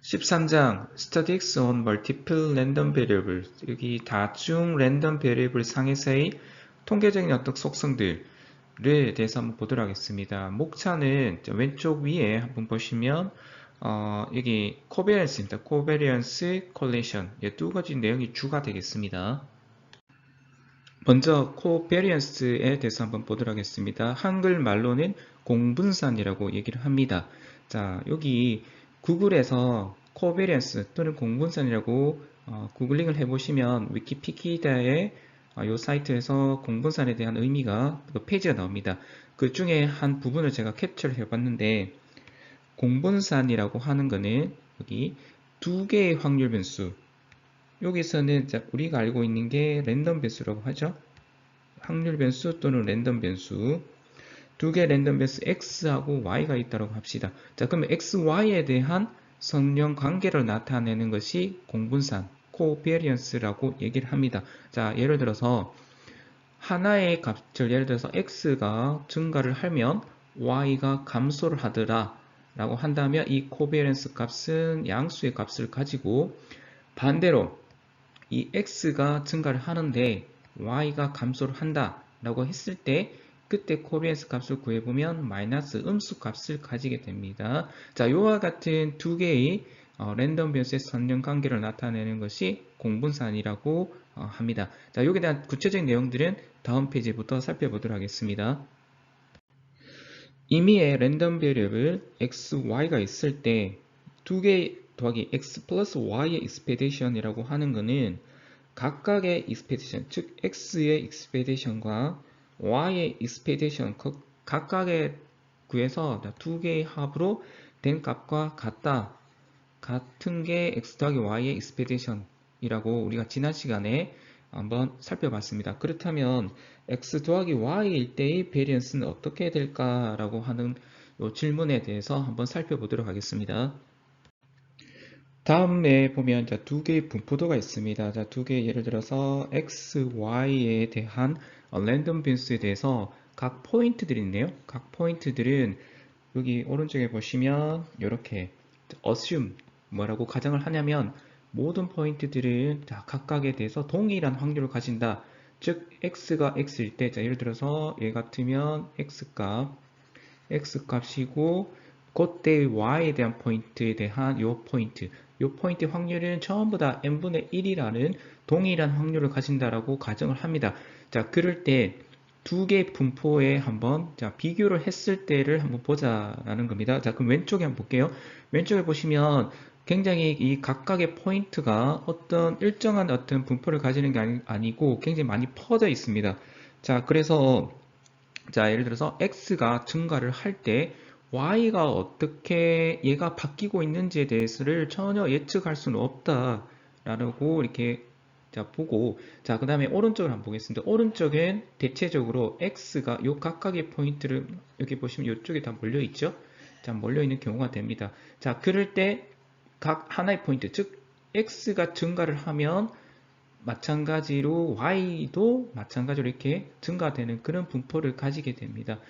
13장 Statistics on Multiple Random Variable 여기 다중 랜덤 베리어블 상에서의 통계적인 어떤 속성들에 대해서 한번 보도록 하겠습니다. 목차는 왼쪽 위에 한번 보시면 여기 코베리언스입니다. 코베리언스, 콜레이션 이 두 가지 내용이 주가 되겠습니다. 먼저 코베리언스에 대해서 한번 보도록 하겠습니다. 한글말로는 공분산이라고 얘기를 합니다. 자, 여기 구글에서 코베리언스 또는 공분산이라고 구글링을 해보시면 위키피디아의 이 사이트에서 공분산에 대한 의미가 그 페이지가 나옵니다. 그 중에 한 부분을 제가 캡처를 해봤는데 공분산이라고 하는 거는 여기 두 개의 확률 변수 여기서는 우리가 알고 있는 게 랜덤 변수라고 하죠. 확률 변수 또는 랜덤 변수 두 개의 랜덤 변수 x하고 y가 있다고 합시다. 자, 그러면 x, y에 대한 선형 관계를 나타내는 것이 공분산, 코베리언스라고 얘기를 합니다. 자, 예를 들어서 하나의 값을 예를 들어서 x가 증가를 하면 y가 감소를 하더라 라고 한다면 이 코베리언스 값은 양수의 값을 가지고 반대로 이 x가 증가를 하는데 y가 감소를 한다 라고 했을 때 그때 코베리언스 값을 구해보면 마이너스 음수 값을 가지게 됩니다. 자, 이와 같은 두 개의 랜덤 변수의 선형 관계를 나타내는 것이 공분산이라고 합니다. 자, 여기에 대한 구체적인 내용들은 다음 페이지부터 살펴보도록 하겠습니다. 임의의 랜덤 베리어블 x, y가 있을 때 두 개 더하기 x 플러스 y의 익스페디션이라고 하는 것은 각각의 익스페디션, 즉 x의 익스페디션과 y의 익스페디션 각각의 구해서 두 개의 합으로 된 값과 같은 게 x 더하기 y의 익스페디션이라고 우리가 지난 시간에 한번 살펴봤습니다. 그렇다면 x 더하기 y일 때의 베리언스는 어떻게 될까라고 하는 이 질문에 대해서 한번 살펴보도록 하겠습니다. 다음에 보면 두 개의 분포도가 있습니다. 자, 두 개 예를 들어서 x, y에 대한 랜덤 변수에 대해서 각 포인트들이 있네요. 각 포인트들은 여기 오른쪽에 보시면 이렇게 assume 뭐라고 가정을 하냐면 모든 포인트들은 각각에 대해서 동일한 확률을 가진다. 즉 x가 x일 때, 자, 예를 들어서 얘 같으면 x값이고 그때 y에 대한 포인트에 대한 요 포인트 확률은 전부 다 n분의 1이라는 동일한 확률을 가진다라고 가정을 합니다. 자, 그럴 때 두 개의 분포에 한번 비교를 했을 때를 한번 보자라는 겁니다. 자, 그럼 왼쪽에 한번 볼게요. 왼쪽에 보시면 굉장히 이 각각의 포인트가 어떤 일정한 어떤 분포를 가지는 게 아니고 굉장히 많이 퍼져 있습니다. 자, 그래서 예를 들어서 x가 증가를 할 때 y가 어떻게 얘가 바뀌고 있는지에 대해서를 전혀 예측할 수는 없다라고 이렇게 보고 그 다음에 오른쪽을 한번 보겠습니다. 오른쪽엔 대체적으로 x가 요 각각의 포인트를 여기 보시면 이쪽에 다 몰려 있죠. 자, 몰려 있는 경우가 됩니다. 자, 그럴 때 각 하나의 포인트 즉 x가 증가를 하면 마찬가지로 y도 마찬가지로 이렇게 증가되는 그런 분포를 가지게 됩니다.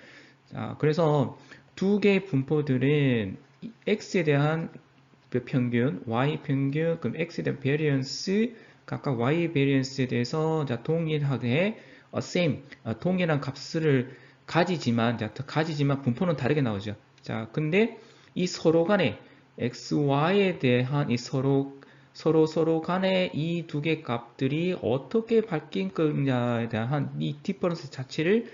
자, 그래서 두 개의 분포들은 x에 대한 평균, y 평균, 그럼 x에 대한 베리언스, 각각 y 베리언스에 대해서 동일하게 same, 동일한 값을 가지지만 분포는 다르게 나오죠. 자, 근데 이 서로 간에 x, y에 대한 이 서로 간에 이 두 개 값들이 어떻게 바뀐 거냐에 대한 이 디퍼런스 자체를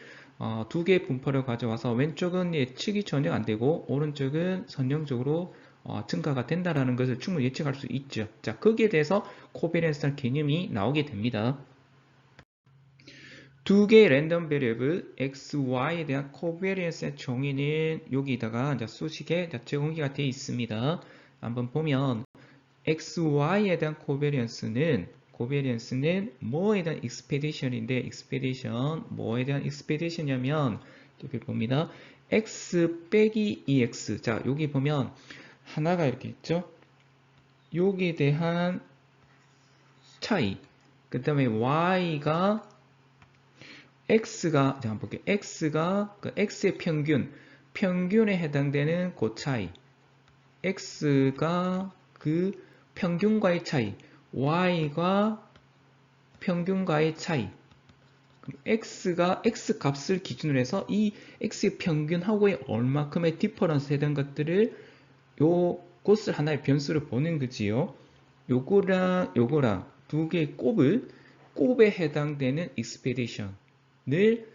두 개의 분포를 가져와서 왼쪽은 예측이 전혀 안 되고 오른쪽은 선형적으로 증가가 된다라는 것을 충분히 예측할 수 있죠. 자, 거기에 대해서 코베리언스라는 개념이 나오게 됩니다. 두 개의 랜덤 베리어블 x, y에 대한 코베리언스의 정의는 여기다가 수식에 제공기가 되어 있습니다. 한번 보면 x, y에 대한 코베리언스는 뭐에 대한 익스페디션인데 익스페디션 뭐에 대한 익스페디션이냐면 여기 봅니다. x 빼기 2x 자, 여기 보면 하나가 이렇게 있죠. 여기에 대한 차이 그 다음에 y가 x가 자, 한번 볼게요. x가 그 x의 평균에 해당되는 그 차이 x가 그 평균과의 차이, y가 평균과의 차이. x가 x 값을 기준으로 해서 이 x의 평균하고의 얼마큼의 디퍼런스 해당 것들을 요것을 하나의 변수로 보는 거지요. 요거랑 두 개의 곱에 해당되는 expedition을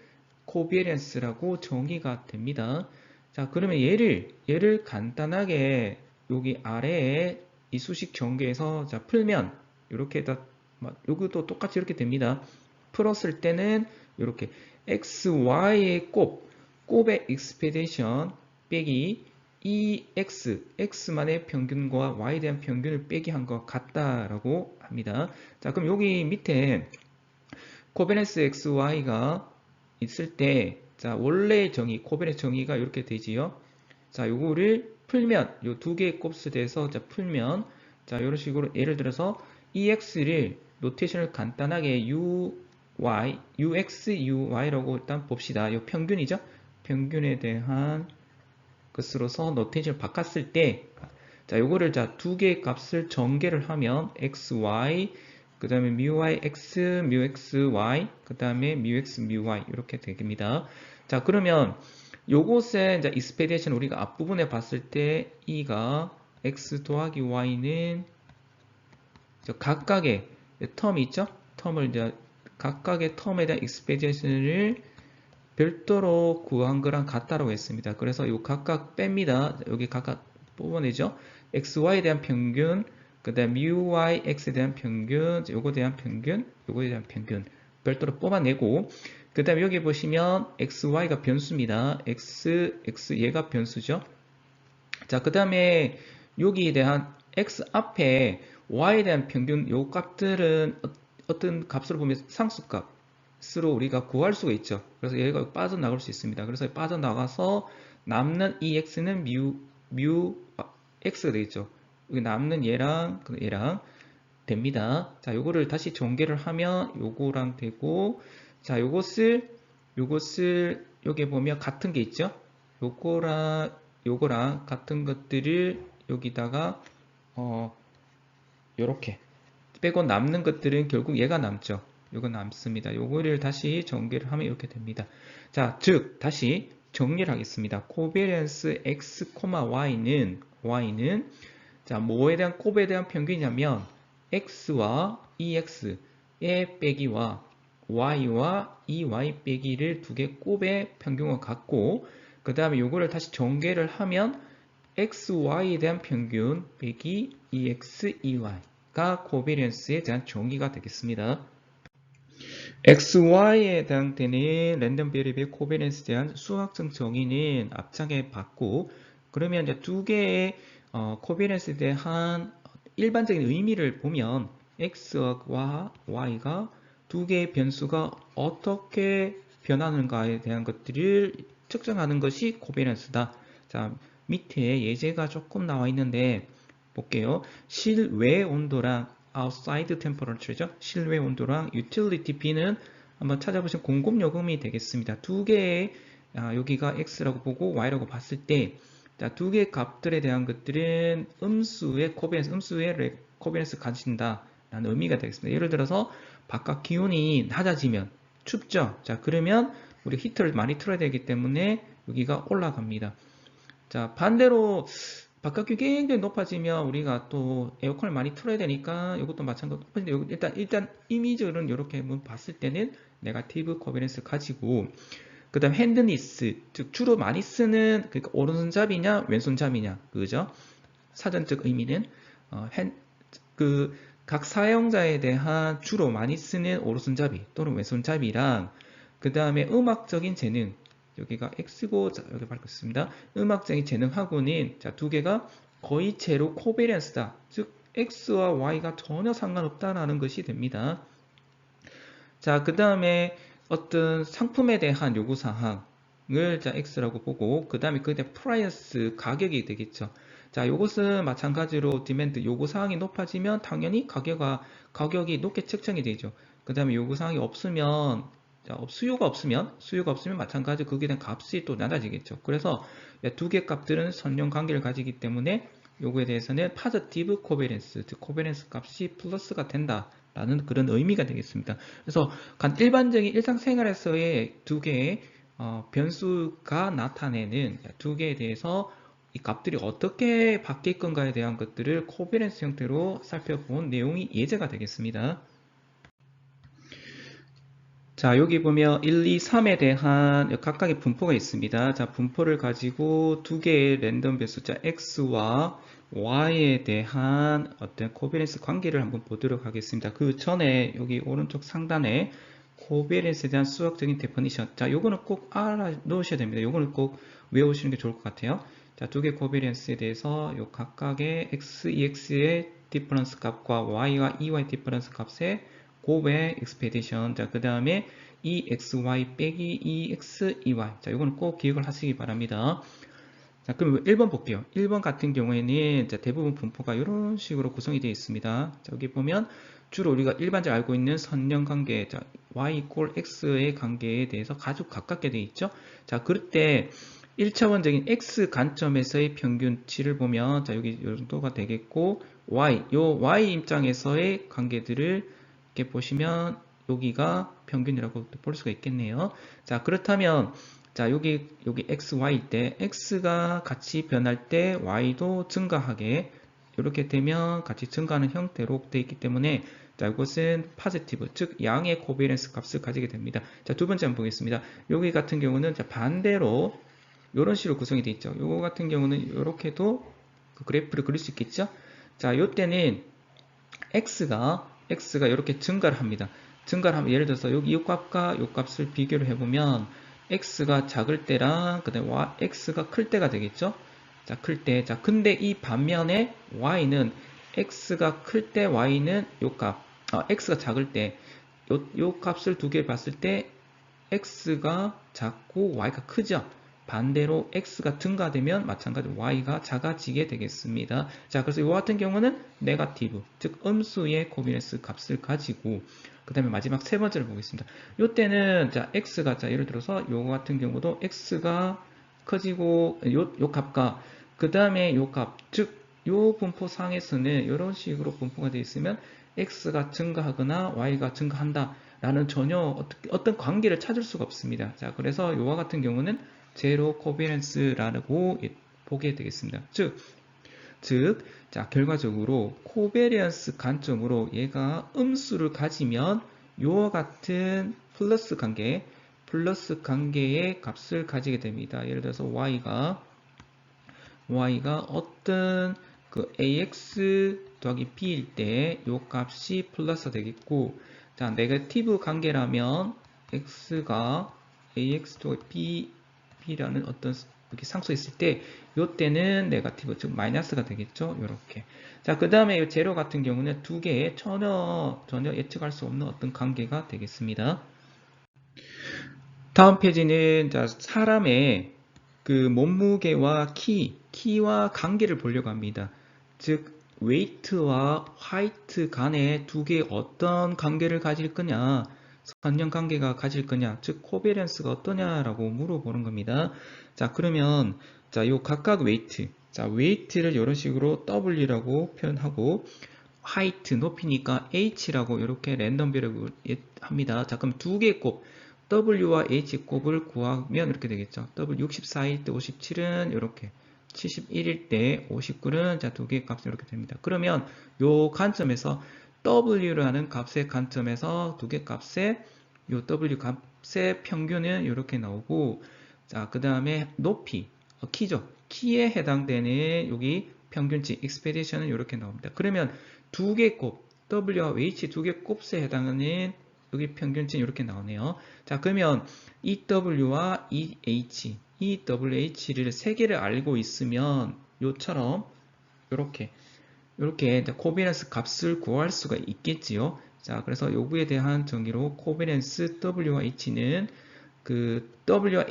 코비에런스라고 정의가 됩니다. 자, 그러면 얘를 간단하게 여기 아래에 이 수식 전개에서 자, 풀면 이렇게 다 요것도 똑같이 이렇게 됩니다. 풀었을 때는 이렇게 x, y의 곱의 expedition 빼기 x만의 평균과 y에 대한 평균을 빼기 한 것 같다라고 합니다. 자, 그럼 여기 밑에 코베네스 xy가 있을 때, 자, 원래 정의, 코베네스 정의가 이렇게 되지요. 자, 요거를 풀면, 요 두 개의 곱수 돼서, 자, 풀면, 자, 이런 식으로, 예를 들어서, x를, 노테이션을 간단하게 ux, uy라고 일단 봅시다. 요 평균이죠? 평균에 대한 것으로서 노테이션을 바꿨을 때, 자, 요거를 자, 두 개의 값을 전개를 하면, xy, 그 다음에 μyx, μxy, 그 다음에 μx, μy 이렇게 됩니다. 자, 그러면 요것의 이제 expedition 우리가 앞부분에 봤을 때 e가 x 더하기 y는 각각의 텀이 있죠? 텀을 이제 각각의 텀에 대한 expedition을 별도로 구한 거랑 같다라고 했습니다. 그래서 이거 각각 뺍니다. 여기 각각 뽑아내죠. xy에 대한 평균, 그 다음 uy, x에 대한 평균, 요거에 대한 평균, 요거에 대한 평균 별도로 뽑아내고, 그 다음에 여기 보시면 xy가 변수입니다. x 얘가 변수죠. 자, 그 다음에 여기에 대한 x 앞에 y에 대한 평균 요 값들은 어떤 값으로 보면 상수값으로 우리가 구할 수가 있죠. 그래서 얘가 빠져나갈 수 있습니다. 그래서 빠져나가서 남는 이 x는 x가 되겠죠. 여기 남는 얘랑 됩니다. 자, 요거를 다시 전개를 하면 요거랑 되고, 자, 요것을 여기 보면 같은 게 있죠. 요거랑 같은 것들을 여기다가 요렇게 빼고 남는 것들은 결국 얘가 남죠. 요거 남습니다. 요거를 다시 전개를 하면 이렇게 됩니다. 자, 즉 다시 정리를 하겠습니다. 코비리언스 x, y는 자, 뭐에 대한 곱에 대한 평균이냐면 x와 ex의 빼기와 y와 y 빼기를 두 개 곱의 평균과 같고, 그 다음에 요거를 다시 전개를 하면 xy에 대한 평균 빼기 ex, ey가 코비리언스에 대한 정의가 되겠습니다. xy에 해당되는 랜덤 베리블의 코비리언스에 대한 수학적 정의는 앞장에 봤고, 그러면 이제 두 개의 코비리언스에 대한 일반적인 의미를 보면 x와 y가 두 개의 변수가 어떻게 변하는가에 대한 것들을 측정하는 것이 코비리언스다. 자, 밑에 예제가 조금 나와 있는데 볼게요. 실외 온도랑 outside temperature죠. 실외 온도랑 utility B는 한번 찾아보시면 공급요금이 되겠습니다. 두 개의 여기가 x라고 보고 y라고 봤을 때, 자, 두 개의 값들에 대한 것들은 음수의 코비런스 가진다라는 의미가 되겠습니다. 예를 들어서 바깥 기온이 낮아지면 춥죠. 자, 그러면 우리 히터를 많이 틀어야 되기 때문에 여기가 올라갑니다. 자, 반대로 바깥 기온이 굉장히 높아지면 우리가 또 에어컨을 많이 틀어야 되니까 이것도 마찬가지로 높아진다. 일단 이미지는 이렇게 한번 봤을 때는 네거티브 코비런스 가지고, 그 다음 핸드니스, 즉 주로 많이 쓰는, 그러니까 오른손잡이냐 왼손잡이냐, 그죠? 사전적 의미는 각 사용자에 대한 주로 많이 쓰는 오른손잡이 또는 왼손잡이랑, 그 다음에 음악적인 재능, 여기가 X고, 자, 여기 밝혔습니다. 음악적인 재능하고는, 자, 두 개가 거의 제로 코베리언스다. 즉, X와 Y가 전혀 상관없다라는 것이 됩니다. 자, 그 다음에 어떤 상품에 대한 요구사항을 자, X라고 보고, 그 다음에 그때 프라이스 가격이 되겠죠. 자, 요것은 마찬가지로 디맨드 요구사항이 높아지면 당연히 가격이 높게 책정이 되죠. 그 다음에 요구사항이 없으면, 자, 수요가 없으면 마찬가지로 거기에 대한 값이 또 낮아지겠죠. 그래서 두 개 값들은 선형 관계를 가지기 때문에 요거에 대해서는 positive covariance, 즉 코베런스 값이 플러스가 된다라는 그런 의미가 되겠습니다. 그래서 일반적인 일상생활에서의 두 개의 변수가 나타내는 두 개에 대해서 이 값들이 어떻게 바뀔 건가에 대한 것들을 코베런스 형태로 살펴본 내용이 예제가 되겠습니다. 자, 여기 보면 1, 2, 3에 대한 각각의 분포가 있습니다. 자, 분포를 가지고 두 개의 랜덤 배수자 x와 y에 대한 어떤 코베런스 관계를 한번 보도록 하겠습니다. 그 전에 여기 오른쪽 상단에 코베런스에 대한 수학적인 데퍼니션. 자, 요거는 꼭 알아놓으셔야 됩니다. 요거는 꼭 외우시는 게 좋을 것 같아요. 자, 두 개 코베런스에 대해서 요 각각의 x, ex의 디퍼런스 값과 y와 ey 디퍼런스 값의 곱의 expectation. 자, 그 다음에 EXY 빼기 EXEY. 자, 이거는 꼭 기억을 하시기 바랍니다. 자, 그럼 1번 볼게요. 1번 같은 경우에는 자, 대부분 분포가 이런 식으로 구성이 되어 있습니다. 자, 여기 보면 주로 우리가 일반적으로 알고 있는 선형 관계, 자, Y equal X의 관계에 대해서 아주 가깝게 되어 있죠. 자, 그럴 때 1차원적인 X 관점에서의 평균치를 보면, 자, 여기 이 정도가 되겠고, 요 Y 입장에서의 관계들을 이렇게 보시면 여기가 평균이라고 볼 수가 있겠네요. 자, 그렇다면 자, 여기 x, y 때 x가 같이 변할 때 y도 증가하게 이렇게 되면 같이 증가하는 형태로 되어 있기 때문에 자, 이것은 포지티브, 즉 양의 코베런스 값을 가지게 됩니다. 자, 두 번째 한번 보겠습니다. 여기 같은 경우는 자, 반대로 이런 식으로 구성이 되어 있죠. 요거 같은 경우는 이렇게도 그 그래프를 그릴 수 있겠죠. 자, 요때는 x가 이렇게 증가를 합니다. 증가를 하면 예를 들어서 여기 이 값과 이 값을 비교를 해보면 x가 작을 때랑 그다음에 x가 클 때가 되겠죠. 자, 클 때. 자, 근데 이 반면에 y는 x가 클 때 y는 요 값, x가 작을 때 요 값을 두 개 봤을 때 x가 작고 y가 크죠. 반대로 x가 증가되면 마찬가지로 y가 작아지게 되겠습니다. 자, 그래서 이와 같은 경우는 네거티브, 즉 음수의 코비넌스 값을 가지고 그 다음에 마지막 세 번째를 보겠습니다. 요때는 자, x가 자, 예를 들어서 요 같은 경우도 x가 커지고 요 값과 그 다음에 요 값, 즉 요 분포상에서는 이런 식으로 분포가 되어 있으면 x가 증가하거나 y가 증가한다 라는 전혀 어떤 관계를 찾을 수가 없습니다. 자, 그래서 요와 같은 경우는 제로 코베런스라고 보게 되겠습니다. 자, 결과적으로 코베런스 관점으로 얘가 음수를 가지면 요와 같은 플러스 관계의 값을 가지게 됩니다. 예를 들어서 y가 어떤 그 ax 더하기 b일 때 요 값이 플러스 되겠고, 자, 네거티브 관계라면 x가 ax 더하기 b라는 어떤 이렇게 상수가 있을 때 요때는 네거티브, 즉 마이너스가 되겠죠. 요렇게. 자, 그 다음에 이 제로 같은 경우는 두 개의 전혀 예측할 수 없는 어떤 관계가 되겠습니다. 다음 페이지는 자, 사람의 그 몸무게와 키와 관계를 보려고 합니다. 즉 웨이트와 화이트 간의 두 개의 어떤 관계를 가질 거냐, 선형 관계가 가질 거냐, 즉 코베런스가 어떠냐라고 물어보는 겁니다. 자, 그러면 자, 요 각각 웨이트, 자, 웨이트를 이런 식으로 W라고 표현하고 화이트 높이니까 H라고 이렇게 랜덤별로 합니다. 자, 그럼 두 개의 곱 W와 H 곱을 구하면 이렇게 되겠죠. W 64일 때 57은 이렇게, 71일 때 59는 자, 두 개의 값이 이렇게 됩니다. 그러면 요 관점에서 W라는 값의 관점에서 두 개 값의 요 W 값의 평균은 이렇게 나오고, 자, 그 다음에 높이, 키죠. 키에 해당되는 여기 평균치, expectation은 이렇게 나옵니다. 그러면 두 개 곱, W와 H 두 개 곱에 해당하는 여기 평균치는 이렇게 나오네요. 자, 그러면 EW와 EWH를 세 개를 알고 있으면 요처럼 이렇게 코비넌스 값을 구할 수가 있겠지요. 자, 그래서 요구에 대한 정의로 코비넌스 W와 H는 그 W와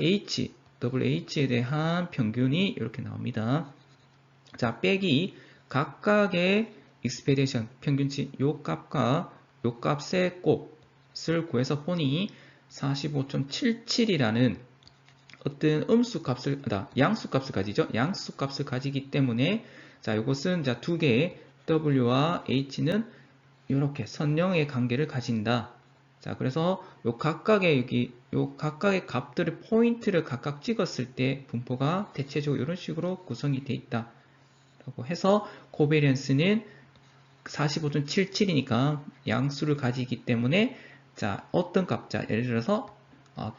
WH에 대한 평균이 이렇게 나옵니다. 자, 빼기 각각의 expectation 평균치 요 값과 요 값의 곱을 구해서 보니 45.77이라는 어떤 양수값을 가지죠. 양수값을 가지기 때문에 자, 이것은 자, 두 개의 W와 H는 이렇게 선형의 관계를 가진다. 자, 그래서 요 각각의 값들의 포인트를 각각 찍었을 때 분포가 대체적으로 이런 식으로 구성이 되어 있다. 라고 해서 코베리언스는 45.77이니까 양수를 가지기 때문에 자, 어떤 값, 자, 예를 들어서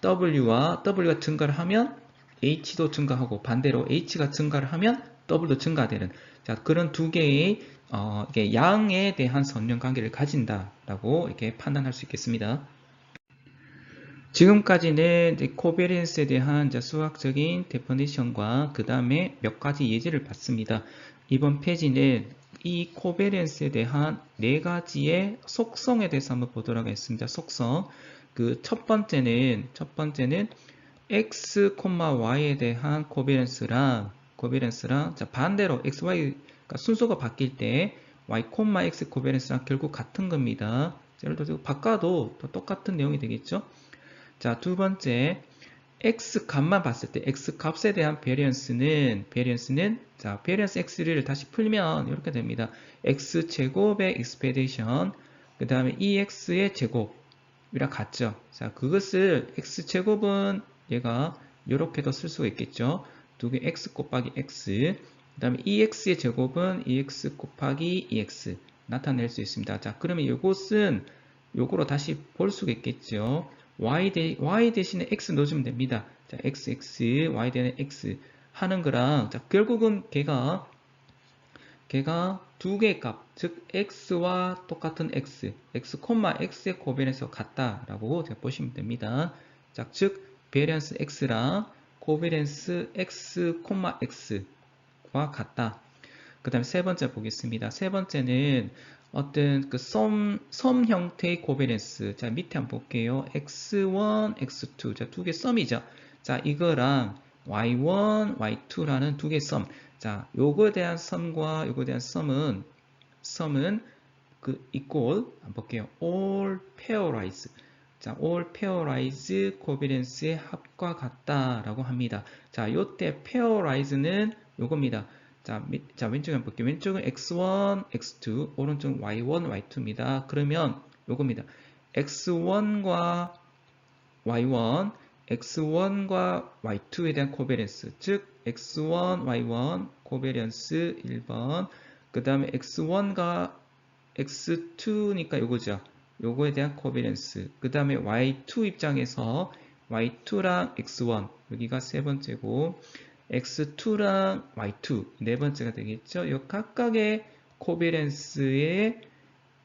W가 증가를 하면 H도 증가하고 반대로 H가 증가를 하면 W도 증가되는 자, 그런 두 개의 이게 양에 대한 선형 관계를 가진다라고 이렇게 판단할 수 있겠습니다. 지금까지는 코베리언스에 대한 수학적인 데피니션과 그 다음에 몇 가지 예제를 봤습니다. 이번 페이지는 이 코베리언스에 대한 네 가지의 속성에 대해서 한번 보도록 하겠습니다. 속성. 그 첫 번째는 x, y에 대한 코베리언스랑 자, 반대로 x, y 그러니까 순서가 바뀔 때 y, x 코베리언스랑 결국 같은 겁니다. 예를 들어서 바꿔도 똑같은 내용이 되겠죠. 자, 두 번째, x 값만 봤을 때 x 값에 대한 베리언스는 자, 베리언스 x를 다시 풀면 이렇게 됩니다. x 제곱의 익스페디션 그 다음에 2x의 제곱이랑 같죠. 자, 그것을 x 제곱은 얘가 이렇게도 쓸 수가 있겠죠. 두 개 x 곱하기 x 그 다음에 2x의 제곱은 2x 곱하기 2x 나타낼 수 있습니다. 자, 그러면 이것은 요거로 다시 볼 수가 있겠죠. y 대신에 x 넣어주면 됩니다. 자, x, y 대신에 x 하는 거랑, 자, 결국은 걔가 두 개의 값, 즉, x와 똑같은 x, x의 코베리언스가 같다라고 보시면 됩니다. 자, 즉, 베리언스 x랑 코베리언스 x, x와 같다. 그 다음에 세 번째 보겠습니다. 세 번째는 어떤 그 썸 형태의 코베리언스. 자, 밑에 한번 볼게요. x1, x2. 자, 두 개 썸이죠. 자, 이거랑 y1, y2라는 두 개 썸. 자, 요거에 대한 썸과 요거에 대한 썸은 그 equal 한번 볼게요. all pairwise. 자, all pairwise 코베리언스의 합과 같다라고 합니다. 자, 요때 pairwise는 요겁니다. 자, 왼쪽에 한번 볼게요. 왼쪽은 x1, x2, 오른쪽은 y1, y2입니다. 그러면 요겁니다. x1과 y2에 대한 코베리언스, 즉 x1, y1 코베리언스 1번, 그 다음에 x1과 x2니까 요거죠. 요거에 대한 코베리언스, 그 다음에 y2 입장에서 y2랑 x1, 여기가 세 번째고 x2랑 y2 네 번째가 되겠죠. 이 각각의 코베리언스의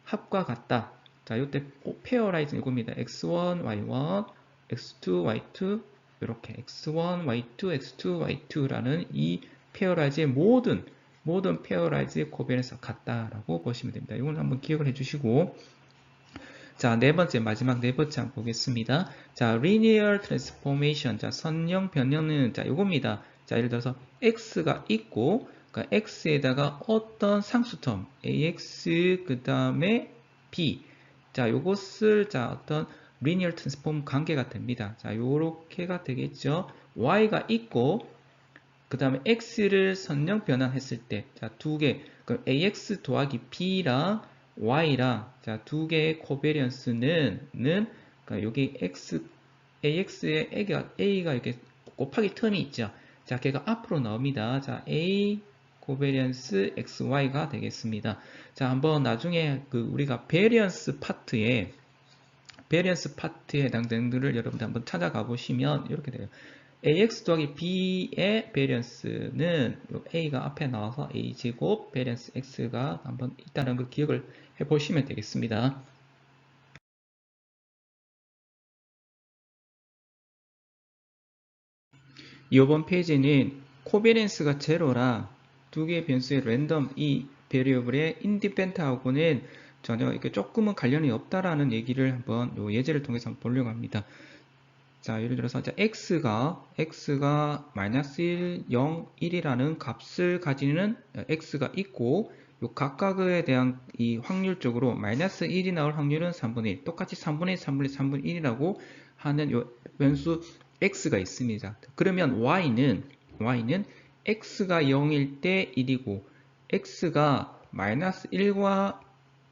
합과 같다. 자, 이때 페어라이즈 이겁니다. x1, y1, x2, y2 이렇게 x1, y2, x2, y2라는 이 페어라이즈의 모든 페어라이즈의 코베리언스가 같다라고 보시면 됩니다. 이건 한번 기억을 해주시고, 자, 마지막 네 번째 한번 보겠습니다. 자, linear transformation. 자, 선형 변형은, 자, 요겁니다. 자, 예를 들어서 x가 있고, 그러니까 x에다가 어떤 상수텀, ax, 그 다음에 b. 자, 요것을, 자, 어떤 linear transform 관계가 됩니다. 자, 요렇게가 되겠죠. y가 있고, 그 다음에 x를 선형 변환했을 때, 자, 두 개, 그럼 ax 더하기 b랑 y랑, 자, 두 개의 코베리언스는, 그러니까 여기 ax의 a가 이렇게 곱하기 텀이 있죠. 자, 걔가 앞으로 나옵니다. 자, a 코베리언스 xy가 되겠습니다. 자, 한번 나중에 우리가 베리언스 파트에 해당되는 들을 여러분들 한번 찾아가 보시면 이렇게 돼요. ax 더하기 b의 베리언스는 a가 앞에 나와서 a제곱 베리언스 x가 한번 있다는 걸 기억을 해 보시면 되겠습니다. 이번 페이지는 코베리언스가 제로라 두 개의 변수의 랜덤 이 베리어블의 인디펜트하고는 전혀 이렇게 조금은 관련이 없다라는 얘기를 한번 요 예제를 통해서 한번 보려고 합니다. 자, 예를 들어서 x가 마이너스 1, 0, 1이라는 값을 가지는 x가 있고 요 각각에 대한 이 확률적으로 마이너스 1이 나올 확률은 3분의 1, 똑같이 3분의 1, 3분의 3분의 1이라고 하는 요 변수 x가 있습니다. 그러면 y는 x가 0일 때 1이고 x가 마이너스 1과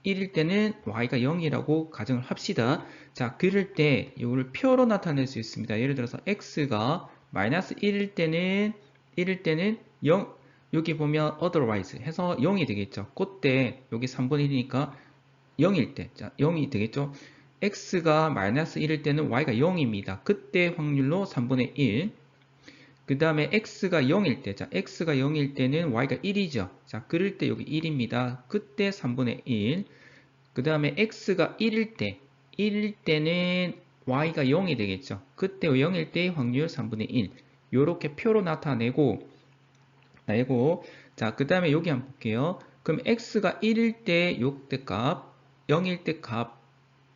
1일 때는 y가 0이라고 가정을 합시다. 자, 그럴 때 이거를 표로 나타낼 수 있습니다. 예를 들어서 x가 마이너스 1일 때는 0, 여기 보면 otherwise 해서 0이 되겠죠. 그때 여기 3분의 1이니까 0일 때, 자, 0이 되겠죠. x가 마이너스 1일 때는 y가 0입니다. 그때 확률로 3분의 1. 그 다음에 x가 0일 때, 자, x가 0일 때는 y가 1이죠. 자, 그럴 때 여기 1입니다. 그때 3분의 1. 그 다음에 x가 1일 때는 y가 0이 되겠죠. 그때 0일 때의 확률 3분의 1. 요렇게 표로 나타내고, 자, 그 다음에 여기 한번 볼게요. 그럼 x가 1일 때 요때 값, 0일 때 값,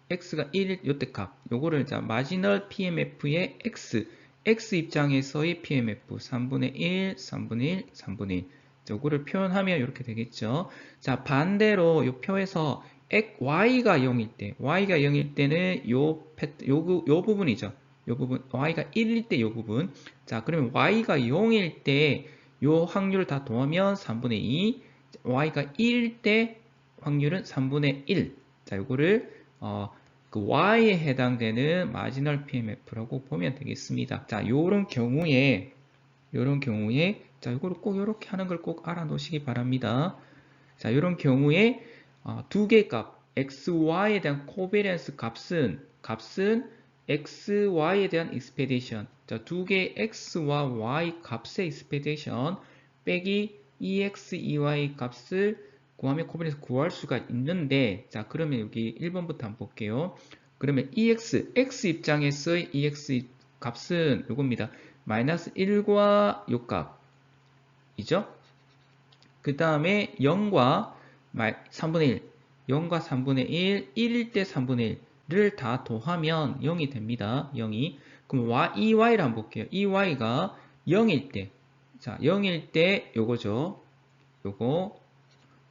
x가 1일 요때 값, 요거를 자, 마지널 PMF의 x 입장에서의 PMF 3분의 1, 3분의 1, 3분의 1. 요거를 표현하면 이렇게 되겠죠. 자, 반대로 요 표에서 y가 0일 때는 요 부분이죠. 요 부분, y가 1일 때 요 부분. 자, 그러면 y가 0일 때 요 확률을 다 더하면 3분의 2, y가 1일 때 확률은 3분의 1. 자, 요거를 그 y에 해당되는 마지널 PMF라고 보면 되겠습니다. 자, 요런 경우에 자, 이거를 꼭 이렇게 하는 걸 꼭 알아놓으시기 바랍니다. 자, 요런 경우에 두 개의 값 xy에 대한 코베리언스 값은 xy에 대한 익스페디션, 자, 두 개의 x와 y 값의 익스페디션 빼기 ex, ey 값을 구하면 코베리언스 구할 수가 있는데, 자, 그러면 여기 1번부터 한번 볼게요. 그러면 x 입장에서의 ex 값은 요겁니다. 마이너스 1과 요 값이죠. 그 다음에 0과 3분의 1, 0과 3분의 1, 1일 때 3분의 1을 다 더하면 0이 됩니다. 0이. 그럼 EY를 한번 볼게요. EY가 0일 때, 자, 0일 때 요거죠. 요거.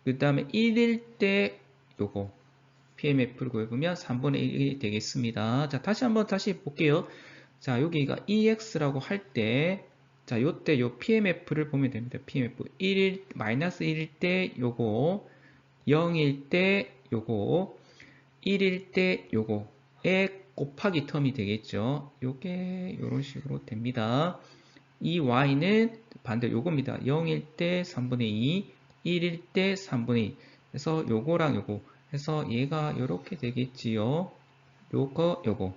그 다음에 1일 때 요거. PMF를 구해보면 3분의 1이 되겠습니다. 자, 다시 볼게요. 자, 여기가 EX라고 할 때, 자, 요때 요 PMF를 보면 됩니다. PMF 마이너스 1일 때 요거, 0일 때 요거, 1일 때 요거에 곱하기 텀이 되겠죠. 요게 요런 식으로 됩니다. 이 y는 반대로 요겁니다. 0일 때 3분의 2, 1일 때 3분의 2. 그래서 요거랑 요거 해서 얘가 요렇게 되겠지요. 요거.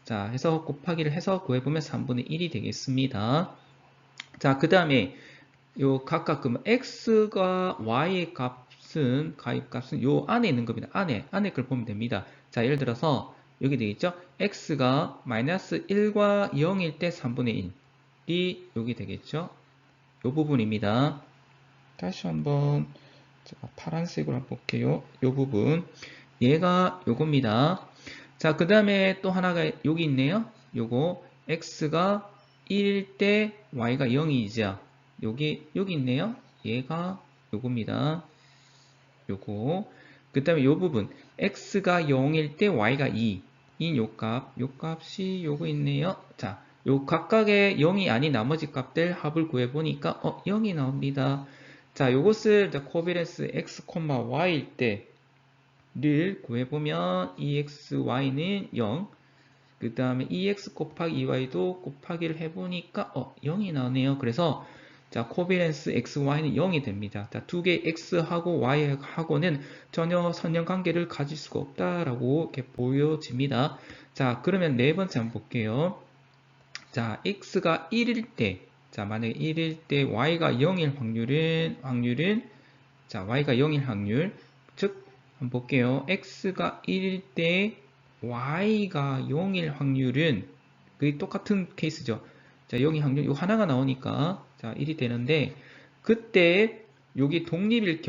자, 해서 곱하기를 해서 구해보면 3분의 1이 되겠습니다. 자, 그 다음에 요 각각 그러면 x과 y의 가입값은 요 안에 있는 겁니다. 안에 걸 보면 됩니다. 자, 예를 들어서 여기 되겠죠? x가 마이너스 1과 0일 때 3분의 1이 여기 되겠죠? 요 부분입니다. 다시 한번 제가 파란색으로 한번 볼게요. 요 부분. 얘가 요겁니다. 자, 그 다음에 또 하나가 여기 있네요. 요거 x가 1일 때 y가 0이죠. 여기 있네요. 얘가 요겁니다. 요거. 그 다음에 요 부분 x가 0일 때 y가 2인 요 값이 요거 있네요. 자, 요 각각의 0이 아닌 나머지 값들 합을 구해보니까 0이 나옵니다. 자, 요것을 코비런스 x, y일 때를 구해보면 EXY는 0, 그 다음에 EX 곱하기 EY도 곱하기를 해보니까 0이 나오네요. 그래서 자, 코비런스 XY는 0이 됩니다. 자, 두 개의 X하고 Y하고는 전혀 선형관계를 가질 수가 없다라고 이렇게 보여집니다. 자, 그러면 네 번째 한번 볼게요. 자, X가 1일 때, 자, 만약에 1일 때 Y가 0일 확률은 자, Y가 0일 확률, 즉 한번 볼게요. X가 1일 때 Y가 0일 확률은 그게 똑같은 케이스죠. 자, 0일 확률 요 하나가 나오니까 자, 1이 되는데 그때 여기 독립일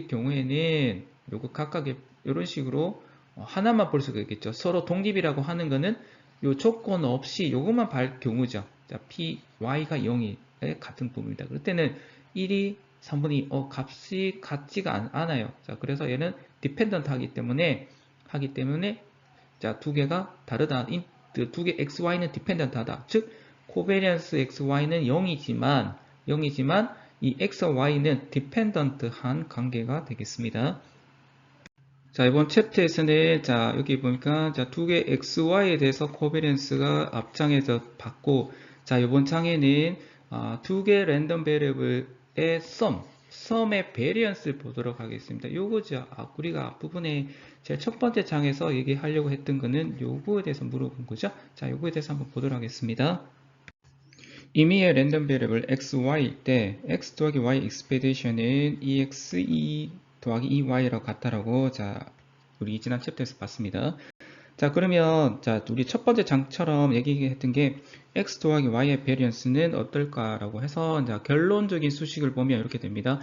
경우에는 요거 각각의 이런 식으로 하나만 볼 수가 있겠죠. 서로 독립이라고 하는 거는 요 조건 없이 요것만 볼 경우죠. 자, Y가 0이 같은 부분입니다. 그럴 때는 1이 3분의 2, 값이 같지가 않아요. 자, 그래서 얘는 디펜던트 하기 때문에, 자, 두 개가 다르다. 두 개 XY는 디펜던트 하다. 즉, 코베리언스 XY는 0이지만, 이 x와 y는 dependent한 관계가 되겠습니다. 자, 이번 챕터에서는 자, 여기 보니까 자, 두 개 xy에 대해서 코베런스가 앞장에서 봤고, 자, 이번 장에는 두 개 랜덤 베리어블의 썸의 베리언스를 보도록 하겠습니다. 요거죠. 우리가 앞부분에 제일 첫 번째 장에서 얘기하려고 했던 거는 요거에 대해서 물어본 거죠. 자, 요거에 대해서 한번 보도록 하겠습니다. 임의의 랜덤 베리어블 xy일 때 x 더하기 y 익스페디션은 exe 더하기 ey라고 같다라고 자, 우리 지난 챕터에서 봤습니다. 자, 그러면 자, 우리 첫 번째 장처럼 얘기했던 게 x 더하기 y의 베리언스는 어떨까라고 해서 자, 결론적인 수식을 보면 이렇게 됩니다.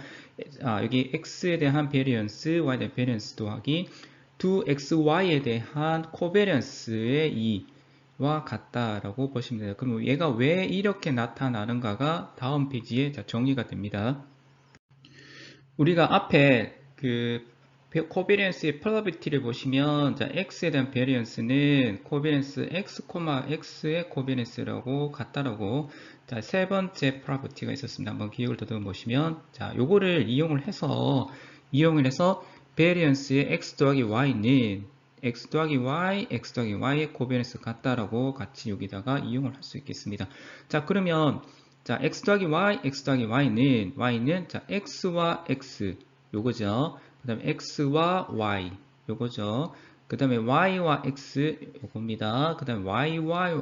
여기 x에 대한 베리언스, y에 대한 베리언스 더하기 두 xy에 대한 코베리언스의 2와 같다라고 보시면 돼요. 그럼 얘가 왜 이렇게 나타나는가가 다음 페이지에 자, 정리가 됩니다. 우리가 앞에 그 코베리언스의 probability를 보시면 자, x에 대한 베리언스는 코베리언스 x, x의 코베리언스라고 같다라고 자, 세 번째 probability가 있었습니다. 한번 기억을 더듬어 보시면 자, 요거를 이용을 해서 베리언스의 x 더하기 y는 x 더하기 y, x 더하기 y의 코베리언스 같다라고 같이 여기다가 이용을 할 수 있겠습니다. 자, 그러면 자, x 더하기 y, x 더하기 y는 자, x와 x 요거죠. 그 다음에 x와 y 요거죠. 그 다음에 y와 x 요겁니다. 그 다음에 y와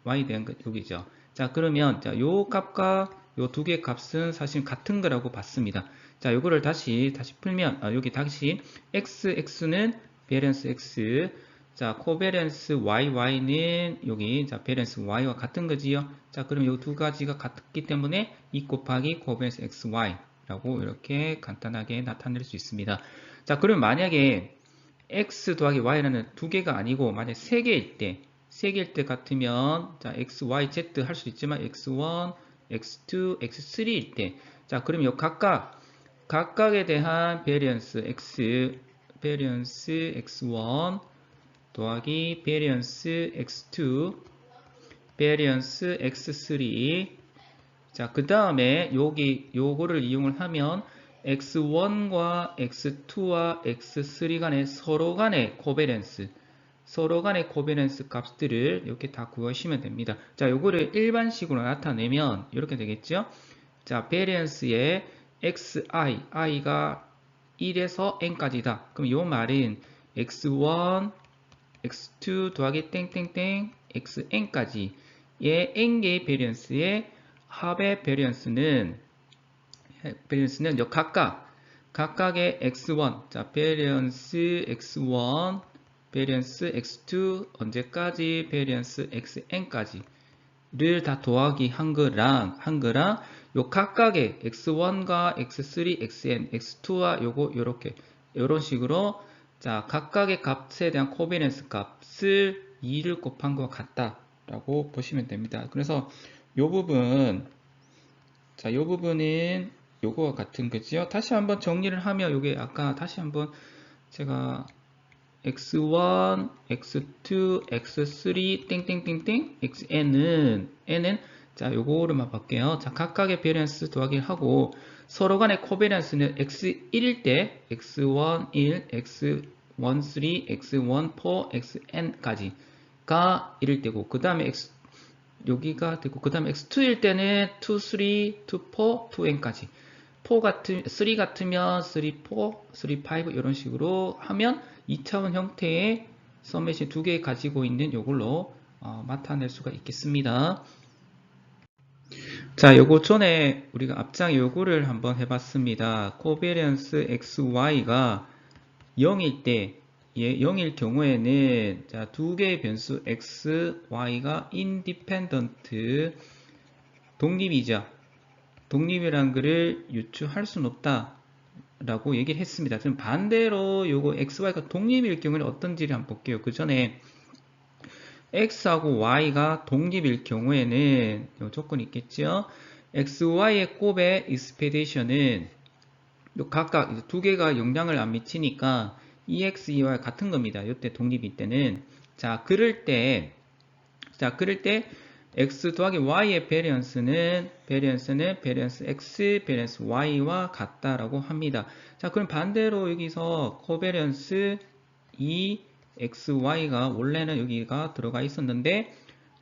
y 대한 것 여기죠. 자, 그러면 자, 요 값과 요 두 개의 값은 사실 같은 거라고 봤습니다. 자, 요거를 다시 풀면 여기 다시 x는 베리언스 x, 자, 코베리언스 YY는 여기 자, 베리언스 Y와 같은 거지요. 자, 그럼 이 두 가지가 같기 때문에 2 곱하기 코베리언스 XY라고 이렇게 간단하게 나타낼 수 있습니다. 자, 그럼 만약에 X 더하기 Y라는 두 개가 아니고 만약 세 개일 때 같으면 자, X, Y, Z 할 수 있지만 X1, X2, X3일 때 자, 그럼 이 각각에 대한 베리언스 X1 더하기 베리언스 x2, 베리언스 x3. 자, 그 다음에 요거를 이용을 하면 x1과 x2와 x3 간의 서로 간의 코베런스 값들을 이렇게 다 구하시면 됩니다. 자, 요거를 일반식으로 나타내면 이렇게 되겠죠? 자, 베리언스의 i가 1에서 n까지다. 그럼 요 말은 x1, x2 더하기 땡땡땡 xn까지 의 n개의 베리언스의 합의 베리언스는 각각의 x1, 자, 베리언스 x1, 베리언스 x2, 언제까지 베리언스 xn까지를 다 더하기 한 거랑 요 각각의 x1과 x3, xn, x2와 요런 식으로 자, 각각의 값에 대한 코베런스 값을 2를 곱한 것 같다라고 보시면 됩니다. 그래서 요 부분은 요거와 같은 거지요. 다시 한번 정리를 하면 요게 아까 다시 한번 제가 x1, x2, x3, 땡땡땡땡, n은 자, 요거로만 볼게요. 자, 각각의 베리언스 더하기를 하고 서로 간의 코베런스는 x1일 때 x1, 1, x1, 3, x1, 4, xn까지가 1일 때고 그 다음에 여기가 되고 그 다음에 x2일 때는 2, 3, 2, 4, 2n까지 3 같으면 3, 4, 3, 5 이런 식으로 하면 2차원 형태의 서메이션 두 개 가지고 있는 요걸로 나타낼 수가 있겠습니다. 자, 요거 전에 우리가 앞장에 요거를 한번 해봤습니다. 코베리언스 XY가 0일 때, 0일 경우에는 자, 두 개의 변수 X, Y가 independent, 독립이죠. 독립이란 것을 유추할 수는 없다. 라고 얘기를 했습니다. 그럼 반대로 요거 XY가 독립일 경우에는 어떤지를 한번 볼게요. 그 전에 X하고 Y가 독립일 경우에는 요 조건이 있겠죠. XY의 곱의 expectation은 각각 두 개가 영향을 안 미치니까 EX, EY 같은 겁니다. 이때 독립일 때는 자, 그럴 때 x 더하기 y의 베리언스는 x, 베리언스 y와 같다라고 합니다. 자, 그럼 반대로 여기서 코베리언스 이 x, y가 원래는 여기가 들어가 있었는데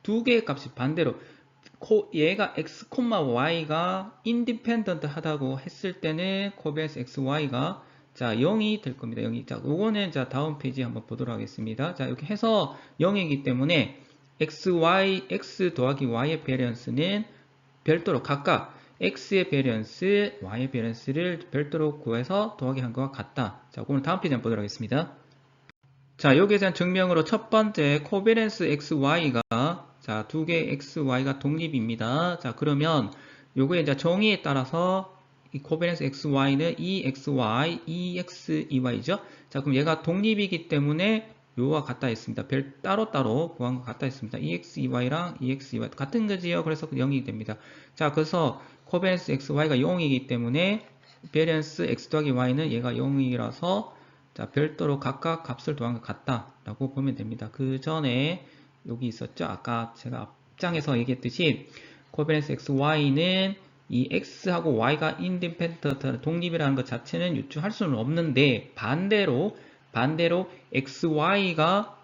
두 개의 값이 반대로 얘가 x, y가 인디펜던트 하다고 했을 때는 코베리언스 x, y가 자 0이 될 겁니다. 0이. 자, 요거는 자 다음 페이지 한번 보도록 하겠습니다. 자, 이렇게 해서 0이기 때문에 x 더하기 y의 베리언스는 별도로 각각 x의 베리언스, y의 베리언스를 별도로 구해서 더하기 한 것과 같다. 자, 오늘 다음 페이지 한번 보도록 하겠습니다. 자, 여기에 대한 증명으로 첫 번째 코베리언스 xy가 자, 두 개의 xy가 독립입니다. 자, 그러면 요거에 이제 정의에 따라서 이 코베리언스 xy는 EXY, EXEY죠. 자, 그럼 얘가 독립이기 때문에 요와 같다 했습니다. 따로따로 구한 것 같다 했습니다. EXEY랑 EXEY 같은 거지요. 그래서 0이 됩니다. 자, 그래서 코베리언스 XY가 0이기 때문에 베리언스 X 더하기 Y는 얘가 0이라서 자, 별도로 각각 값을 더한 것 같다라고 보면 됩니다. 그 전에 여기 있었죠. 아까 제가 앞장에서 얘기했듯이 코베리언스 XY는 이 X하고 Y가 인디펜던트 독립이라는 것 자체는 유추할 수는 없는데 반대로 XY가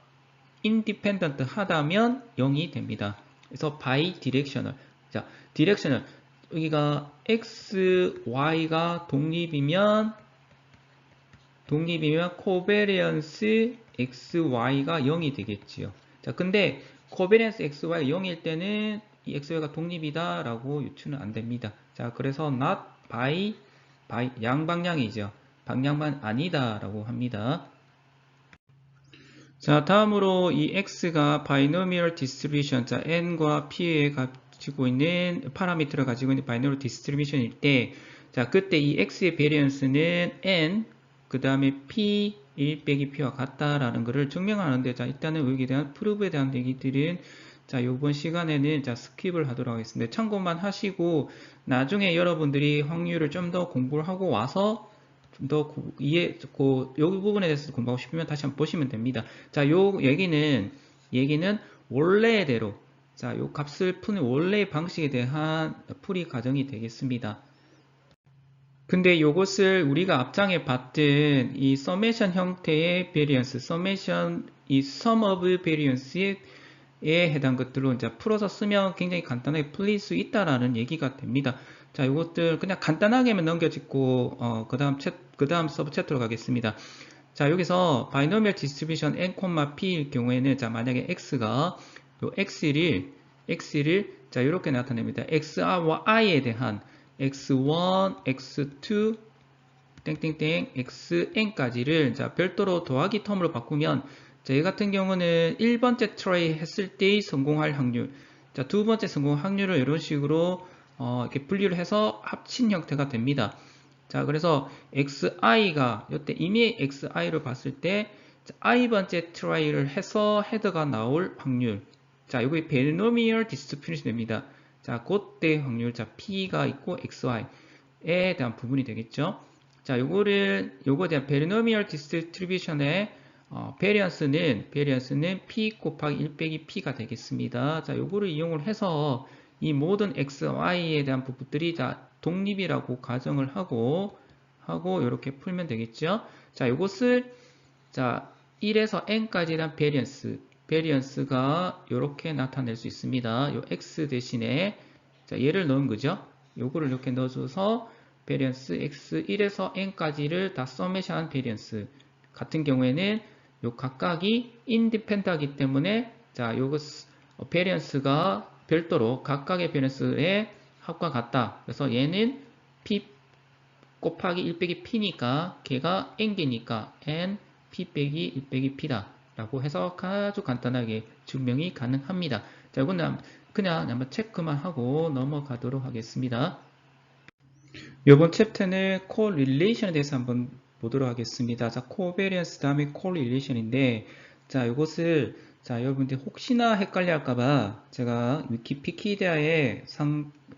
인디펜던트 하다면 0이 됩니다. 그래서 바이디렉셔널. 자, 디렉셔널. 여기가 XY가 독립이면 코베리언스 XY가 0이 되겠지요. 자, 근데 코베리언스 XY가 0일 때는 이 XY가 독립이다 라고 유추는 안 됩니다. 자, 그래서 not by 양방향이죠. 방향만 아니다 라고 합니다. 자, 다음으로 이 X가 바이노미얼 디스트리뷰션, 자, N과 P에 가지고 있는 파라미터를 가지고 있는 바이노미얼 디스트리뷰션일 때, 자, 그때 이 X의 베리언스는 N, 그 다음에 P, 1 빼기 P와 같다라는 것을 증명하는데, 자, 일단은 여기에 대한 프루브에 대한 얘기들은, 자, 요번 시간에는, 자, 스킵을 하도록 하겠습니다. 참고만 하시고, 나중에 여러분들이 확률을 좀 더 공부를 하고 와서, 좀 더 여기 부분에 대해서 공부하고 싶으면 다시 한번 보시면 됩니다. 자, 요 얘기는 원래대로, 자, 요 값을 푸는 원래의 방식에 대한 풀이 과정이 되겠습니다. 근데 요것을 우리가 앞장에 봤던 이 서메이션 형태의 베리언스, 이 sum of variance에 해당 것들로 이제 풀어서 쓰면 굉장히 간단하게 풀릴 수 있다라는 얘기가 됩니다. 자, 요것들 그냥 간단하게만 넘겨짚고, 그 다음 서브 챕터로 가겠습니다. 자, 여기서 바이노미얼 디스트리뷰션 n, p일 경우에는, 자, 만약에 x가, 요 x를, 자, 이렇게 나타냅니다. x와 y에 대한 x1, x2, 땡땡땡, xn까지를, 자, 별도로 더하기 텀으로 바꾸면, 자, 이 같은 경우는 1번째 트라이 했을 때의 성공할 확률, 자, 두 번째 성공 확률을 이런 식으로 이렇게 분리를 해서 합친 형태가 됩니다. 자, 그래서 xi가 이때 이미 xi를 봤을 때 자, i번째 트라이를 해서 헤더가 나올 확률. 자, 이거 베르노미얼 디스트리뷰션입니다. 자, 그때 확률, 자, p가 있고 xy에 대한 부분이 되겠죠. 자, 요거에 대한 베르노미얼 디스트리뷰션의 베리언스는 p 곱하기 1 빼기 p가 되겠습니다. 자, 요거를 이용을 해서 이 모든 x, y에 대한 부분들이 자, 독립이라고 가정을 하고 이렇게 풀면 되겠죠. 자, 요것을 자, 1에서 n까지에 대한 베리언스가 이렇게 나타낼 수 있습니다. 요 x 대신에 자, 얘를 넣은 거죠. 요거를 이렇게 넣어줘서 베리언스 x 1에서 n까지를 다 서메이션한 베리언스 같은 경우에는 요 각각이 인디펜던트이기 때문에 자, 요거 베리언스가 별도로 각각의 베리언스의 합과 같다. 그래서 얘는 p 곱하기 1 빼기 p니까 걔가 n개니까 n p 빼기 1 빼기 p다 라고 해서 아주 간단하게 증명이 가능합니다. 자, 이거는 그냥 한번 체크만 하고 넘어가도록 하겠습니다. 이번 챕터는 correlation에 대해서 한번 보도록 하겠습니다. 자, covariance 다음에 correlation인데, 자, 이것을, 자, 여러분들 혹시나 헷갈려 할까봐 제가 위키피디아에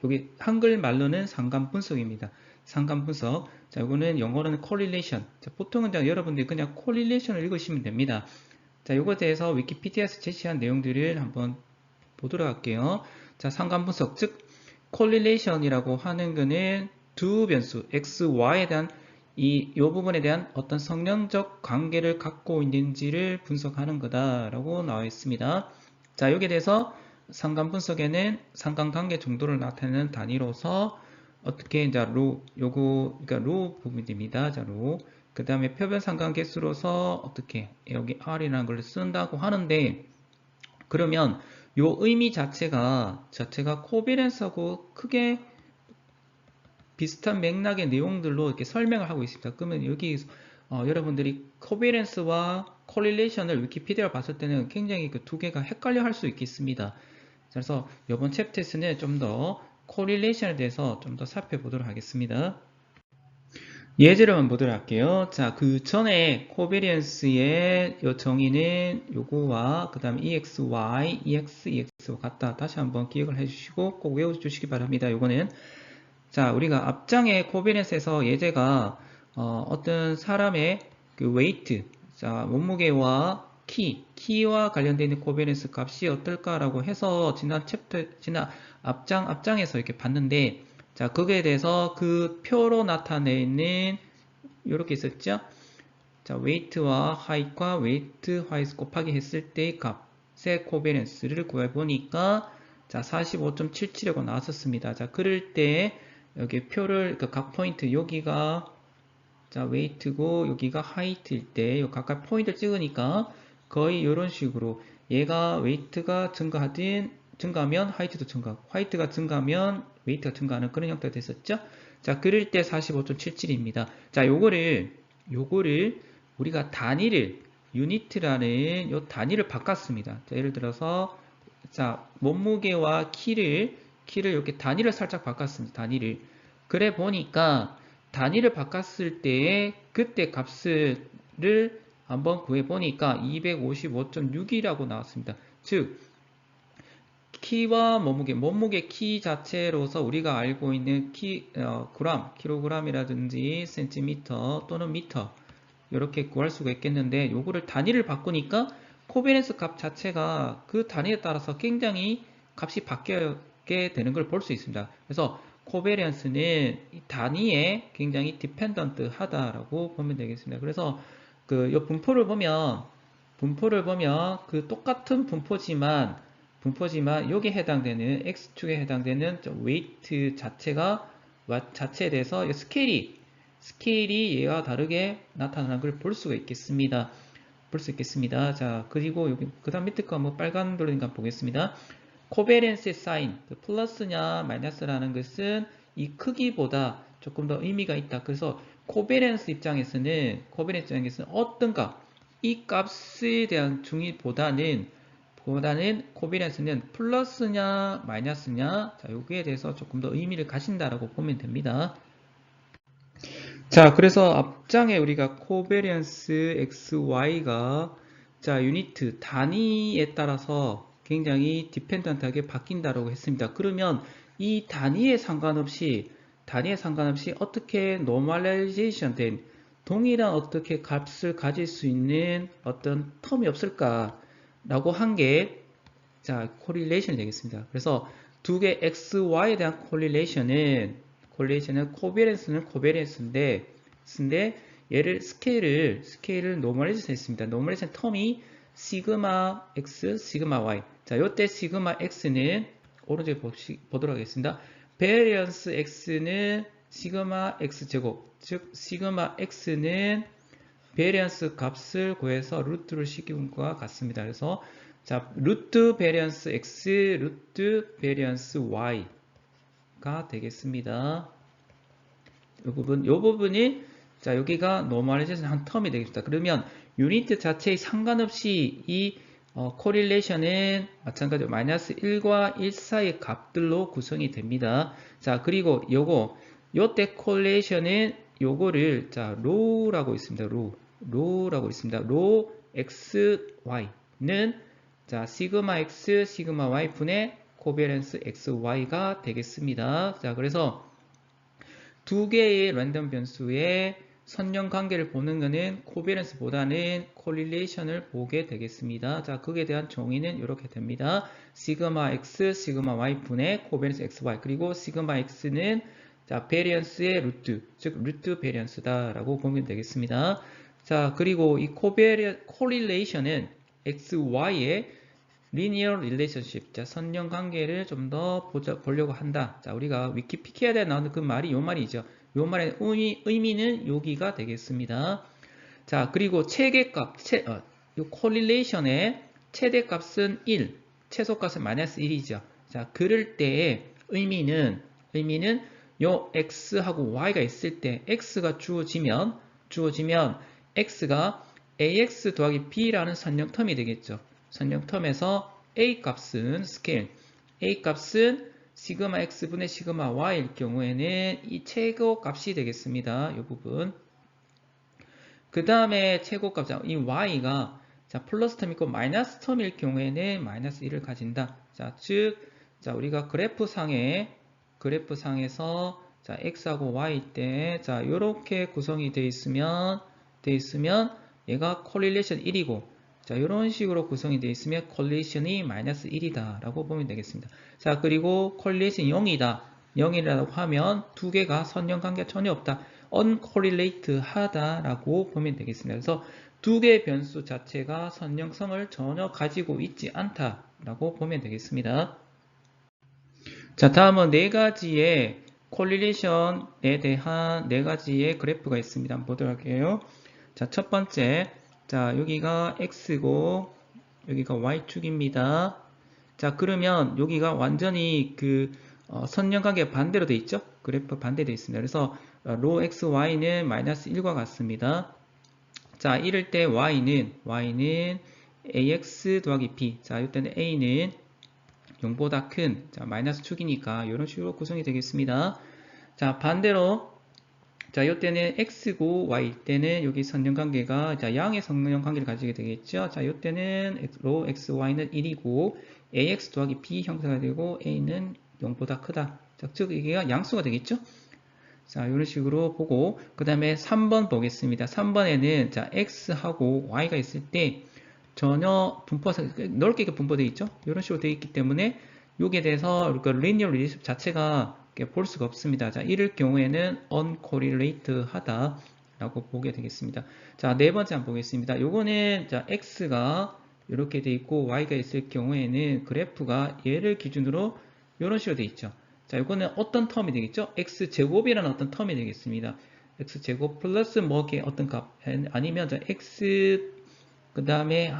여기 한글말로는 상관 분석입니다. 상관 분석. 자, 이거는 영어로는 correlation. 자, 보통은 여러분들이 그냥 correlation을 읽으시면 됩니다. 자, 이거에 대해서 위키피디아에서 제시한 내용들을 한번 보도록 할게요. 자, 상관 분석, 즉 correlation이라고 하는 거는 두 변수 x, y에 대한 이 부분에 대한 어떤 성령적 관계를 갖고 있는지를 분석하는 거다라고 나와 있습니다. 자, 여기에 대해서 상관 분석에는 상관관계 정도를 나타내는 단위로서 어떻게 이제 그러니까 로 부분입니다. 자, 로. 그 다음에 표변 상관 개수로서 어떻게 여기 r이라는 걸 쓴다고 하는데, 그러면 요 의미 자체가 코비런스하고 크게 비슷한 맥락의 내용들로 이렇게 설명을 하고 있습니다. 그러면 여기 여러분들이 코비런스와 콜릴레이션을 위키피디아를 봤을 때는 굉장히 그 두 개가 헷갈려 할 수 있겠습니다. 그래서 이번 챕터에서는 좀 더 콜릴레이션에 대해서 좀 더 살펴보도록 하겠습니다. 예제를 한번 보도록 할게요. 자, 그 전에 코베리언스의 요 정의는 요거와 그 다음 EXY, EX와 같다. 다시 한번 기억을 해주시고 꼭 외워주시기 바랍니다. 요거는 자, 우리가 앞장의 코베리언스에서 예제가 어떤 사람의 그 웨이트, 자, 몸무게와 키와 관련되어 있는 코베리언스 값이 어떨까라고 해서 지난 앞장에서 이렇게 봤는데, 자, 거기에 대해서 그 표로 나타내는 이렇게 있었죠. 자, 웨이트와 하이트과 웨이트, 하이트 곱하기 했을 때의 값의 코베런스를 구해보니까 자, 45.77이라고 나왔었습니다. 자, 그럴 때 여기 표를 각 포인트 여기가 자, 웨이트고 여기가 하이트일 때 각각 포인트를 찍으니까 거의 이런 식으로 얘가 웨이트가 증가하면 하이트도 증가하고 화이트가 증가하면 웨이트가 증가하는 그런 형태가 됐었죠. 자, 그럴 때 45.77입니다. 자, 요거를 우리가 단위를 유니트라는 요 단위를 바꿨습니다. 자, 예를 들어서 자, 몸무게와 키를 이렇게 단위를 살짝 바꿨습니다. 단위를. 그래 보니까 단위를 바꿨을 때에 그때 값을 한번 구해 보니까 255.6이라고 나왔습니다. 즉 키와 몸무게 키 자체로서 우리가 알고 있는 킬로그램이라든지 센티미터 또는 미터 이렇게 구할 수가 있겠는데, 요거를 단위를 바꾸니까 코베런스 값 자체가 그 단위에 따라서 굉장히 값이 바뀌게 되는 걸 볼 수 있습니다. 그래서 코베런스는 단위에 굉장히 디펜던트 하다라고 보면 되겠습니다. 그래서 요 분포를 보면 그 똑같은 분포지만 여기에 해당되는 X축에 해당되는 웨이트 자체에 대해서 스케일이 얘와 다르게 나타나는 걸 볼 수가 있겠습니다. 자, 그리고 여기 그다음 밑에 거 한번 빨간 블럭인가 보겠습니다. 코베런스 사인, 플러스냐 마이너스라는 것은 이 크기보다 조금 더 의미가 있다. 그래서 코베런스 입장에서는 어떤 값, 이 값에 대한 중요보다는 코베런스는 플러스냐 마이너스냐, 자, 여기에 대해서 조금 더 의미를 가진다라고 보면 됩니다. 자, 그래서 앞장에 우리가 코베리언스 XY가 자, 유니트 단위에 따라서 굉장히 디펜던트하게 바뀐다라고 했습니다. 그러면 이 단위에 상관없이 어떻게 노멀라이제이션 된 동일한 어떻게 값을 가질 수 있는 어떤 텀이 없을까라고 한 게 자, 코릴레이션이 되겠습니다. 그래서 두 개 XY에 대한 코릴레이션은 코베런스인데 얘를 스케일을 노멀라이즈 했습니다. 노멀라이즈 텀이 시그마 x, 시그마 y. 자, 요때 시그마 x는 오른쪽에 보도록 하겠습니다. 베리언스 x는 시그마 x 제곱, 즉 시그마 x는 베리언스 값을 구해서 루트를 씌운 것과 같습니다. 그래서 자, 루트 베리언스 x, 루트 베리언스 y가 되겠습니다. 이 부분이 자, 여기가 노멀라이제이션 한 텀이 되겠습니다. 그러면 유니트 자체에 상관없이 이 코릴레이션은 마찬가지로 마이너스 1과 1 사이의 값들로 구성이 됩니다. 자, 그리고 요때 코릴레이션은 요거를 자, 로라고 있습니다. 로라고 있습니다. 로 x, y는 자, 시그마 x, 시그마 y 분의 코베런스 x, y가 되겠습니다. 자, 그래서 두 개의 랜덤 변수의 선형 관계를 보는 것은 코베런스보다는 콜릴레이션을 보게 되겠습니다. 자, 그에 대한 정의는 이렇게 됩니다. 시그마 x, 시그마 y 분의 코베런스 xy 그리고 시그마 x는 자, 베리언스의 루트, 즉 루트 베리언스다라고 보면 되겠습니다. 자, 그리고 이 콜릴레이션은 xy의 linear relationship, 자, 선형 관계를 좀 더 보려고 한다. 자, 우리가 위키피디아에 나오는 그 말이 요 말이죠. 요 말의 의미는 여기가 되겠습니다. 자, 그리고 최대값, 요 correlation의 최대값은 1, 최소값은 마이너스 1이죠. 자, 그럴 때의 의미는 요 x하고 y가 있을 때 x가 주어지면 x가 ax 더하기 b라는 선형 텀이 되겠죠. 선형 텀에서 a 값은 스케일, a 값은 시그마 x분의 시그마 y일 경우에는 이 최고 값이 되겠습니다. 이 부분. 그 다음에 최고 값, 이 y가 자, 플러스 텀 있고 마이너스 텀일 경우에는 마이너스 1을 가진다. 자, 즉, 자, 우리가 그래프상에서 자, x하고 y 때, 자, 요렇게 구성이 되어 있으면 얘가 correlation 1이고, 자, 이런 식으로 구성이 되어 있으면 correlation이 마이너스 1이다 라고 보면 되겠습니다. 자, 그리고 correlation 0이라고 하면 두 개가 선형 관계가 전혀 없다. uncorrelate 하다라고 보면 되겠습니다. 그래서 두 개의 변수 자체가 선형성을 전혀 가지고 있지 않다라고 보면 되겠습니다. 자, 다음은 네 가지의 correlation에 대한 네 가지의 그래프가 있습니다. 한번 보도록 할게요. 자, 첫 번째, 자, 여기가 x고 여기가 y축입니다. 자, 그러면 여기가 완전히 그 선형관계 반대로 돼 있죠? 그래프 반대되어 있습니다. 그래서 로 xy는 마이너스 1과 같습니다. 자, 이럴 때 y는 ax 더하기 b. 자, 이때는 a는 0보다 큰, 자, 마이너스 축이니까 이런 식으로 구성이 되겠습니다. 자, 반대로 자, 이때는 x고 y일 때는 여기 선형관계가 자, 양의 선형관계를 가지게 되겠죠. 자, 이때는 로 xy는 1이고 ax 더하기 b 형태가 되고 a는 0보다 크다. 자, 즉 이게 양수가 되겠죠. 자, 이런 식으로 보고 그 다음에 3번 보겠습니다. 3번에는 자, x하고 y가 있을 때 전혀 넓게 분포되어 있죠. 이런 식으로 되어 있기 때문에 여기에 대해서 우리가 linear relationship 자체가 볼 수가 없습니다. 자, 이럴 경우에는 uncorrelate 하다라고 보게 되겠습니다. 자, 네 번째 한번 보겠습니다. 요거는 자, x가 이렇게 되어 있고 y가 있을 경우에는 그래프가 얘를 기준으로 이런 식으로 되어 있죠. 자, 이거는 어떤 텀이 되겠죠? x제곱이라는 어떤 텀이 되겠습니다. x제곱 플러스 뭐게 어떤 값 아니면 자, x 그 다음에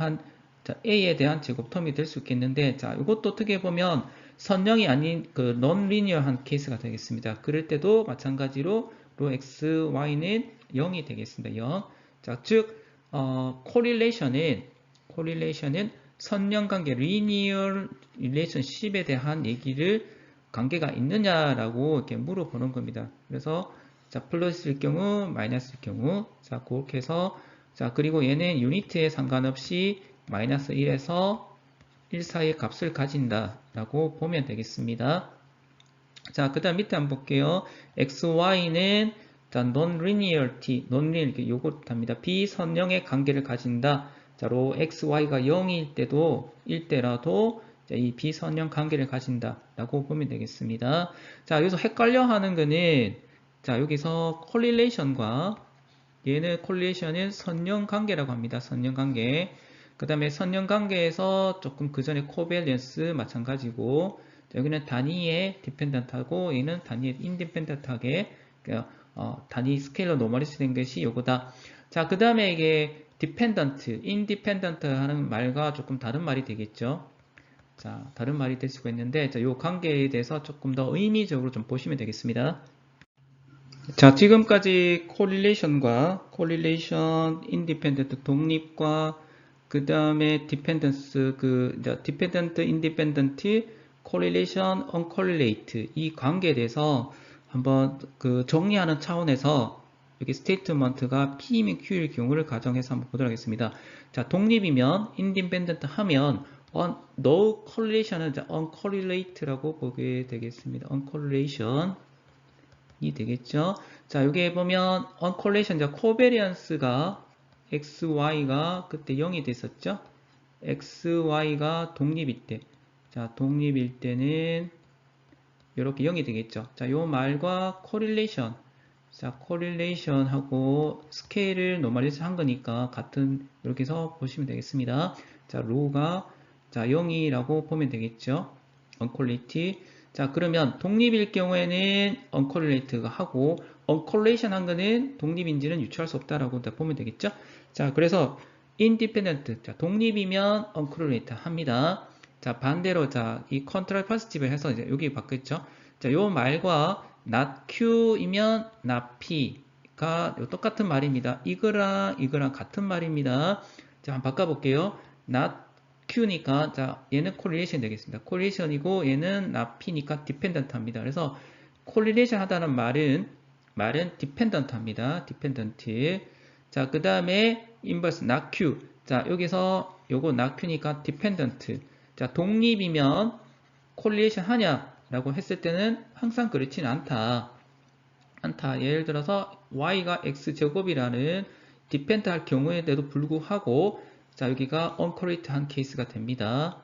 자, a에 대한 제곱 텀이 될 수 있겠는데, 자, 이것도 어떻게 보면 선형이 아닌 그 non-linear한 케이스가 되겠습니다. 그럴 때도 마찬가지로 로 x, y는 0이 되겠습니다. 0. 자, 즉 correlation은 선형관계 linear relationship에 대한 관계가 있느냐라고 이렇게 물어보는 겁니다. 그래서 자, 플러스일 경우, 마이너스일 경우, 자, 그렇게 해서 자, 그리고 얘는 유니트에 상관없이 마이너스 1에서 1 사이의 값을 가진다 라고 보면 되겠습니다. 자, 그 다음 밑에 한번 볼게요. xy는 자, non-linearity, 요거 답니다. 비선형의 관계를 가진다. 자, 로 xy가 0일 때도 1때라도 이 비선형 관계를 가진다 라고 보면 되겠습니다. 자, 여기서 헷갈려 하는 거는 자, 여기서 correlation과 얘는 correlation은 선형 관계라고 합니다. 선형 관계. 그 다음에 선형 관계에서 조금 그 전에 covariance 마찬가지고, 여기는 단위의 dependent하고 얘는 단위의 independent하게 단위 스케일러 노멀리스 된 것이 요거다. 자, 그 다음에 이게 dependent, independent 하는 말과 조금 다른 말이 되겠죠. 자, 다른 말이 될 수가 있는데, 자, 요 관계에 대해서 조금 더 의미적으로 좀 보시면 되겠습니다. 자, 지금까지 correlation, independent, 독립과 그 다음에 dependence, dependent, independent, correlation, uncorrelate 이 관계에 대해서 한번 정리하는 차원에서 여기 statement가 P이면 Q일 경우를 가정해서 한번 보도록 하겠습니다. 자, 독립이면 independent 하면 no correlation은 uncorrelate라고 보게 되겠습니다. uncorrelation. 이 되겠죠. 자, 여기에 보면 uncorrelation, 자, 코베리언스가 XY가 그때 0이 됐었죠. XY가 독립일 때. 자, 독립일 때는 이렇게 0이 되겠죠. 자, 요 말과 correlation. 자, correlation 하고 스케일을 노멀리즈 한 거니까 같은 이렇게 해서 보시면 되겠습니다. 자, 로가 자, 0이라고 보면 되겠죠. uncorrelate. 자, 그러면 독립일 경우에는 uncorrelate가 하고 uncorrelation 한 거는 독립인지는 유추할 수 없다라고 보면 되겠죠. 자, 그래서 independent. 자, 독립이면 uncorrelated 합니다. 자, 반대로 자, 이 컨트롤 포지티브 해서 이제 여기 바뀌었죠. 자, 요 말과 not Q이면 not P가 똑같은 말입니다. 이거랑 같은 말입니다. 자, 한번 바꿔볼게요. not Q니까 자, 얘는 correlation 되겠습니다. correlation이고 얘는 not P니까 dependent 합니다. 그래서 correlation 하다는 말은 dependent 합니다. dependent. 자, 그 다음에 inverse not Q. 자, 여기서 요거 not Q니까 dependent. 자, 독립이면 correlation 하냐라고 했을 때는 항상 그렇지는 않다. 예를 들어서 y가 x제곱이라는 depend 할 경우에도 불구하고 자, 여기가 uncorrelated 한 케이스가 됩니다.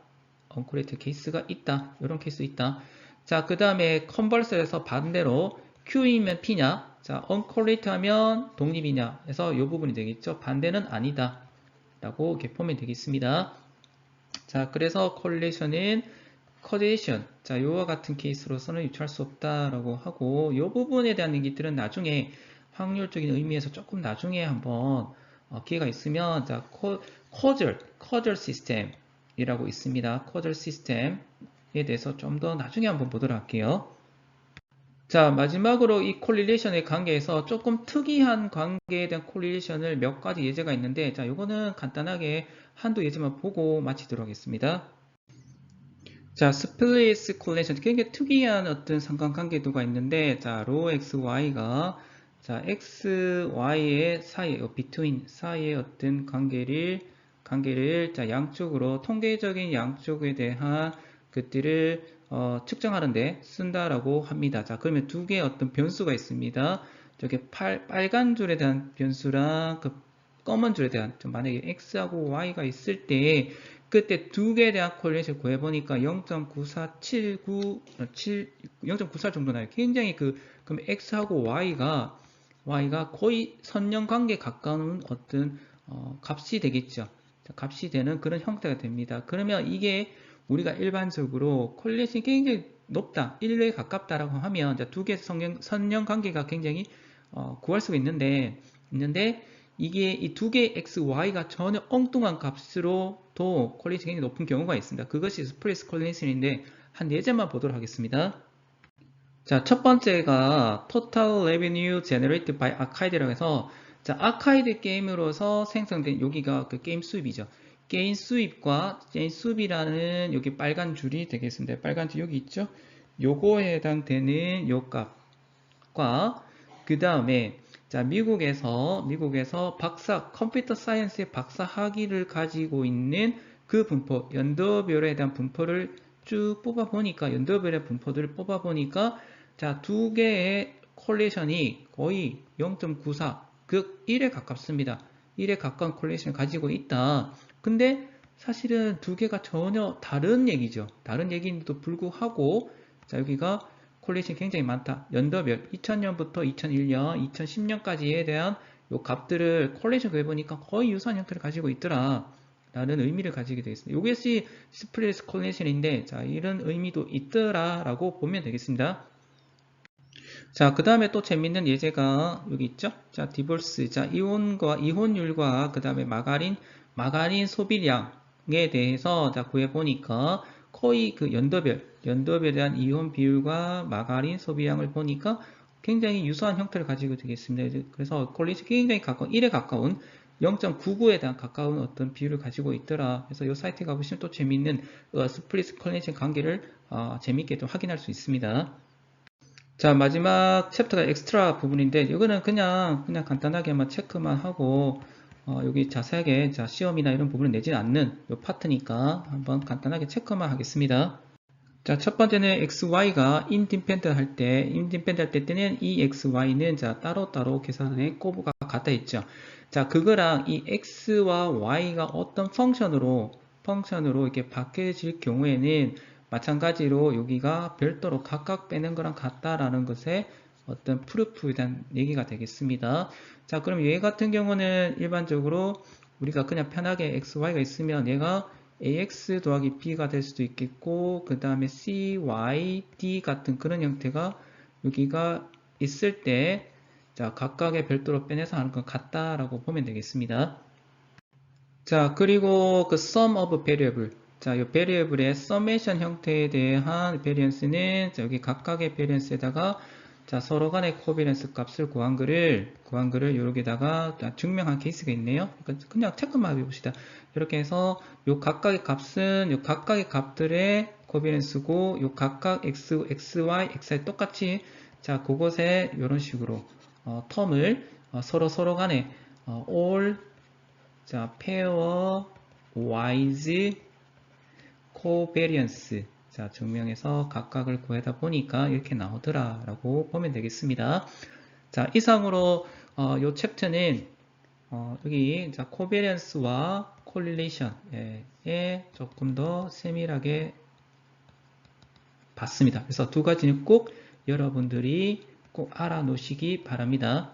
uncorrelated 케이스가 있다. 이런 케이스 있다. 자, 그 다음에 converse에서 반대로 q이면 p냐? 자, uncorrelated 하면 독립이냐? 해서 이 부분이 되겠죠. 반대는 아니다. 라고 이렇게 보면 되겠습니다. 자, 그래서 correlation은 causation. 자, 요와 같은 케이스로서는 유추할 수 없다라고 하고, 이 부분에 대한 얘기들은 나중에 확률적인 의미에서 조금 나중에 한번 기회가 있으면, 자, causal system이라고 있습니다. causal system에 대해서 좀 더 나중에 한번 보도록 할게요. 자, 마지막으로 이 correlation의 관계에서 조금 특이한 관계에 대한 correlation을 몇 가지 예제가 있는데, 자, 요거는 간단하게 한두 예제만 보고 마치도록 하겠습니다. 자, 스플릿 correlation 굉장히 특이한 어떤 상관관계도가 있는데, 자, rho xy가 자, xy의 사이에 between 사이의 어떤 관계를 자, 양쪽으로 통계적인 양쪽에 대한 것들을 측정하는데 쓴다라고 합니다. 자, 그러면 두 개의 어떤 변수가 있습니다. 저게 빨간 줄에 대한 변수랑 그 검은 줄에 대한 만약에 x하고 y가 있을 때 그때 두 개에 대한 콜레이션 구해보니까 0.94 정도 나요. 굉장히 그럼 x하고 y가 거의 선형관계 가까운 어떤 값이 되겠죠. 값이 되는 그런 형태가 됩니다. 그러면 이게 우리가 일반적으로 콜레이션이 굉장히 높다, 1에 가깝다라고 하면 두 개의 선형관계가 굉장히 구할 수가 있는데 이게 이 두 개의 x, y가 전혀 엉뚱한 값으로도 콜레이션이 굉장히 높은 경우가 있습니다. 그것이 스플릿 콜레이션인데 한 예제만 보도록 하겠습니다. 자, 첫 번째가 Total Revenue Generated by Arcade라고 해서 자, 아카이드 게임으로서 생성된 여기가 그 게임 수입이죠. 게임 수입과 게임 수입이라는 여기 빨간 줄이 되겠습니다. 빨간 줄 여기 있죠? 요거에 해당되는 요 값과 그 다음에 자, 미국에서 컴퓨터 사이언스의 박사 학위를 가지고 있는 그 분포, 연도별에 대한 분포를 쭉 뽑아보니까, 연도별의 분포들을 뽑아보니까, 자, 두 개의 콜레이션이 거의 0.94, 그 1에 가깝습니다. 1에 가까운 콜레이션을 가지고 있다. 근데 사실은 두 개가 전혀 다른 얘기죠. 다른 얘기인데도 불구하고, 자, 여기가 콜레이션이 굉장히 많다. 연도별 2000년부터 2001년, 2010년까지에 대한 요 값들을 콜레이션 구해보니까 거의 유사한 형태를 가지고 있더라. 라는 의미를 가지게 되겠습니다. 이것이 스플릿 콜레이션인데, 자, 이런 의미도 있더라. 라고 보면 되겠습니다. 자, 그 다음에 또 재밌는 예제가 여기 있죠? 자, 디볼스. 자, 이혼율과 그 다음에 마가린 소비량에 대해서 자, 구해보니까 거의 그 연도별에 대한 이혼 비율과 마가린 소비량을 보니까 굉장히 유사한 형태를 가지고 되겠습니다. 그래서 콜레이션 굉장히 가까운, 1에 가까운 0.99에 대한 가까운 어떤 비율을 가지고 있더라. 그래서 이 사이트에 가보시면 또 재밌는 스플릿 콜레이션 관계를 재밌게 또 확인할 수 있습니다. 자, 마지막 챕터가 엑스트라 부분인데 이거는 그냥 간단하게만 체크만 하고 여기 자세하게 시험이나 이런 부분을 내지 않는 이 파트니까 한번 간단하게 체크만 하겠습니다. 자, 첫 번째는 XY가 independent 할 때는 이 XY는 자, 따로따로 계산의 꼬부가 같다 했죠. 자, 그거랑 이 X와 Y가 어떤 펑션으로 이렇게 바뀌어질 경우에는 마찬가지로 여기가 별도로 각각 빼는 거랑 같다라는 것에 어떤 프루프에 대한 얘기가 되겠습니다. 자, 그럼 얘 같은 경우는 일반적으로 우리가 그냥 편하게 XY가 있으면 얘가 AX 더하기 B가 될 수도 있겠고, 그 다음에 CY, D 같은 그런 형태가 여기가 있을 때, 자, 각각의 별도로 빼내서 하는 건 같다라고 보면 되겠습니다. 자, 그리고 그 sum of variable. 자, 이 variable의 summation 형태에 대한 variance는 여기 각각의 variance에다가 자, 서로 간의 코비런스 값을 구한 거를 여기다가 증명한 케이스가 있네요. 그러니까 그냥 체크만 해봅시다. 이렇게 해서 요 각각의 값은 요 각각의 값들의 코비런스고 요 각각 x, xy, xy 똑같이 자, 그것에 이런 식으로 텀을 서로 간에 all 자, pair wise covariance 자, 증명해서 각각을 구하다 보니까 이렇게 나오더라라고 보면 되겠습니다. 자, 이상으로 요 챕터는 여기 자, covariance와 correlation에 조금 더 세밀하게 봤습니다. 그래서 두 가지는 꼭 여러분들이 꼭 알아놓으시기 바랍니다.